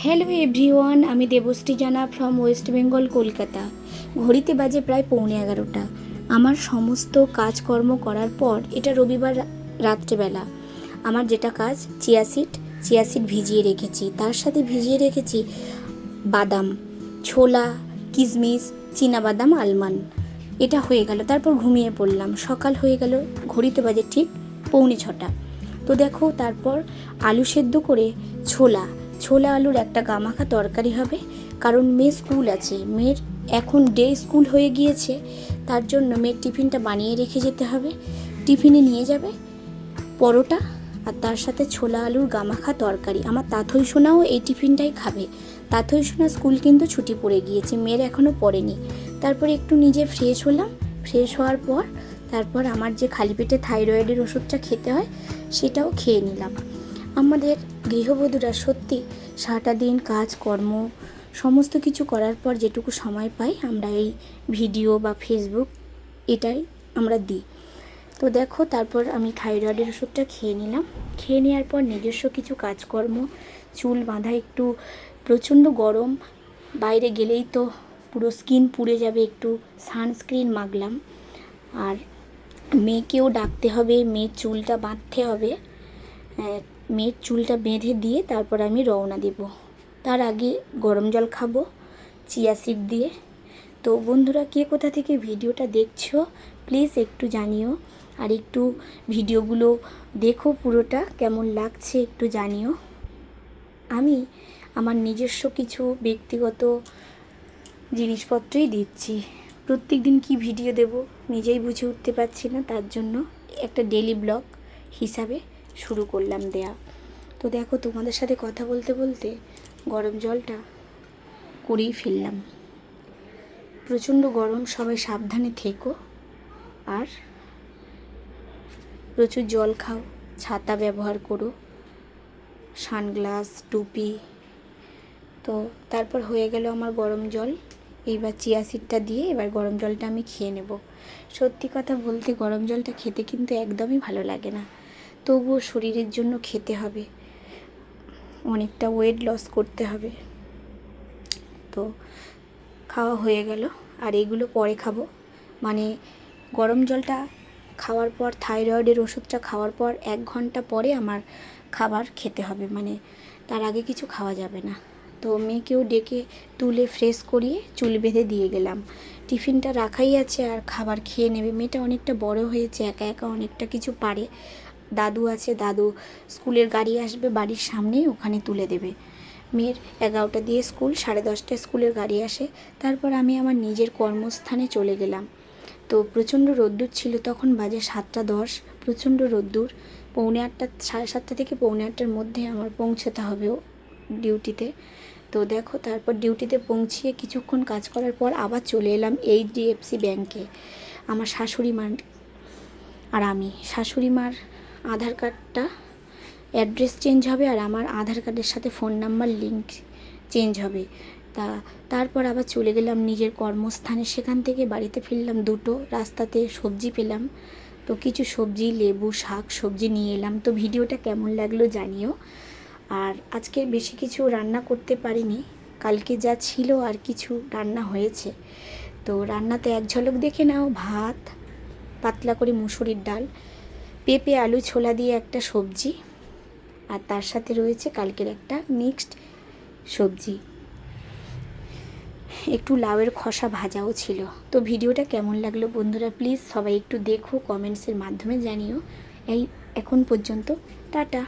Hello everyone, আমি দেবশ্রী জানা from West Bengal, Kolkata. ঘড়িতে বাজে প্রায় 11:15। আমার সমস্ত কাজকর্ম করার পর, এটা রবিবার রাত্রেবেলা, আমার যেটা কাজ, চিয়া সিড ভিজিয়ে রেখেছি। তার সাথে ভিজিয়ে রেখেছি বাদাম, ছোলা, কিশমিশ, চীনাবাদাম, আলমন্ড। এটা হয়ে গেল, তারপর ঘুমিয়ে পড়লাম। সকাল হয়ে গেল, ঘড়িতে বাজে ঠিক 5:45। তো দেখো, তারপর আলু সেদ্ধ করে ছোলা আলুর একটা গামাখা তরকারি হবে, কারণ মেয়ের স্কুল আছে। মেয়ের এখন ডে স্কুল হয়ে গিয়েছে, তার জন্য মেয়ের টিফিনটা বানিয়ে রেখে যেতে হবে। টিফিনে নিয়ে যাবে পরোটা, আর তার সাথে ছোলা আলুর গামাখা তরকারি। আমার তাথই সোনাও এই টিফিনটাই খাবে। তাথই সোনা স্কুল কিন্তু ছুটি পড়ে গিয়েছে, মেয়ের এখনও পড়েনি। তারপরে একটু নিজে ফ্রেশ হলাম। ফ্রেশ হওয়ার পর তারপর আমার যে খালি পেটে থাইরয়েডের ওষুধটা খেতে হয়, সেটাও খেয়ে নিলাম। আমাদের গৃহবধূরা সত্যি সারাটা দিন কাজকর্ম সমস্ত কিছু করার পর যেটুকু সময় পাই, আমরা এই ভিডিও বা ফেসবুক এটাই আমরা দিই। তো দেখো, তারপর আমি থাইরয়েডের ওষুধটা খেয়ে নিলাম। খেয়ে নেওয়ার পর নিজস্ব কিছু কাজকর্ম, চুল বাঁধা, একটু প্রচণ্ড গরম, বাইরে গেলেই তো পুরো স্কিন পুড়ে যাবে, একটু সানস্ক্রিন মাখলাম। আর মেয়েকেও ডাকতে হবে, মেয়ের চুলটা বাঁধতে হবে। মেয়ের চুলটা বেঁধে দিয়ে তারপর আমি রওনা দেব। তার আগে গরম জল খাবো চিয়া সিড দিয়ে। তো বন্ধুরা, কে কোথা থেকে ভিডিওটা দেখছো প্লিজ একটু জানিও, আর একটু ভিডিওগুলো দেখো, পুরোটা কেমন লাগছে একটু জানিও। আমি আমার নিজস্ব কিছু ব্যক্তিগত জিনিসপত্রই দিচ্ছি। প্রত্যেক দিন কী ভিডিও দেব নিজেই বুঝে উঠতে পারছি না, তার জন্য একটা ডেলি ব্লগ হিসাবে শুরু করলাম দেয়া। তো দেখো, তোমাদের সাথে কথা বলতে বলতে গরম জলটা করেই ফেললাম। প্রচণ্ড গরম, সবাই সাবধানে থেকো, আর প্রচুর জল খাও, ছাতা ব্যবহার করো, সানগ্লাস, টুপি। তো তারপর হয়ে গেল আমার গরম জল। এইবার চিয়া সিডটা দিয়ে এবার গরম জলটা আমি খেয়ে নেব। সত্যি কথা বলতে, গরম জলটা খেতে কিন্তু একদমই ভালো লাগে না, তবুও শরীরের জন্য খেতে হবে, অনেকটা ওয়েট লস করতে হবে। তো খাওয়া হয়ে গেল, আর এগুলো পরে খাবো। মানে গরম জলটা খাওয়ার পর, থাইরয়েডের ওষুধটা খাওয়ার পর 1 ঘন্টা পরে আমার খাবার খেতে হবে, মানে তার আগে কিছু খাওয়া যাবে না। তো মেয়েকেও ডেকে তুলে ফ্রেশ করিয়ে চুল বেঁধে দিয়ে গেলাম। টিফিনটা রাখাই আছে, আর খাবার খেয়ে নেবে। মেয়েটা অনেকটা বড় হয়েছে, একা একা অনেকটা কিছু পারে। দাদু আছে, দাদু স্কুলের গাড়ি আসবে বাড়ির সামনেই, ওখানে তুলে দেবে। মেয়ের 11টা দিয়ে স্কুল, 10:30টায় স্কুলের গাড়ি আসে। তারপর আমি আমার নিজের কর্মস্থানে চলে গেলাম। তো প্রচণ্ড রোদ্দুর ছিল, তখন বাজে 7:10। প্রচণ্ড রোদ্দুর। 7:45, 7:30 থেকে 7:45-র মধ্যে আমার পৌঁছতে হবে ডিউটিতে। তো দেখো, তারপর ডিউটিতে পৌঁছিয়ে কিছুক্ষণ কাজ করার পর আবার চলে এলাম HDFC ব্যাংকে। আমার শাশুড়ি মা আর আমি, শাশুড়ি মার আধার কার্ডটা অ্যাড্রেস চেঞ্জ হবে, আর আমার আধার কার্ডের সাথে ফোন নাম্বার লিঙ্ক চেঞ্জ হবে। তারপর আবার চলে গেলাম নিজের কর্মস্থানে। সেখান থেকে বাড়িতে ফিরলাম 2টো। রাস্তাতে সবজি পেলাম, তো কিছু সবজি, লেবু, শাক সবজি নিয়ে এলাম। তো ভিডিওটা কেমন লাগলো জানিও। আর আজকে বেশি কিছু রান্না করতে পারিনি, কালকে যা ছিল আর কিছু রান্না হয়েছে। তো রান্নাতে এক ঝলক দেখে নাও। ভাত, পাতলা করে মুসুরির ডাল, পেঁপে আলু ছোলা দিয়ে একটা সবজি, আর তার সাথে রয়েছে কালকের একটা মিক্সড সবজি, একটু লাউয়ের খোসা ভাজাও ছিল। তো ভিডিওটা কেমন লাগলো বন্ধুরা প্লিজ সবাই একটু দেখো, কমেন্টসের মাধ্যমে জানিও। এই এখন পর্যন্ত, টাটা।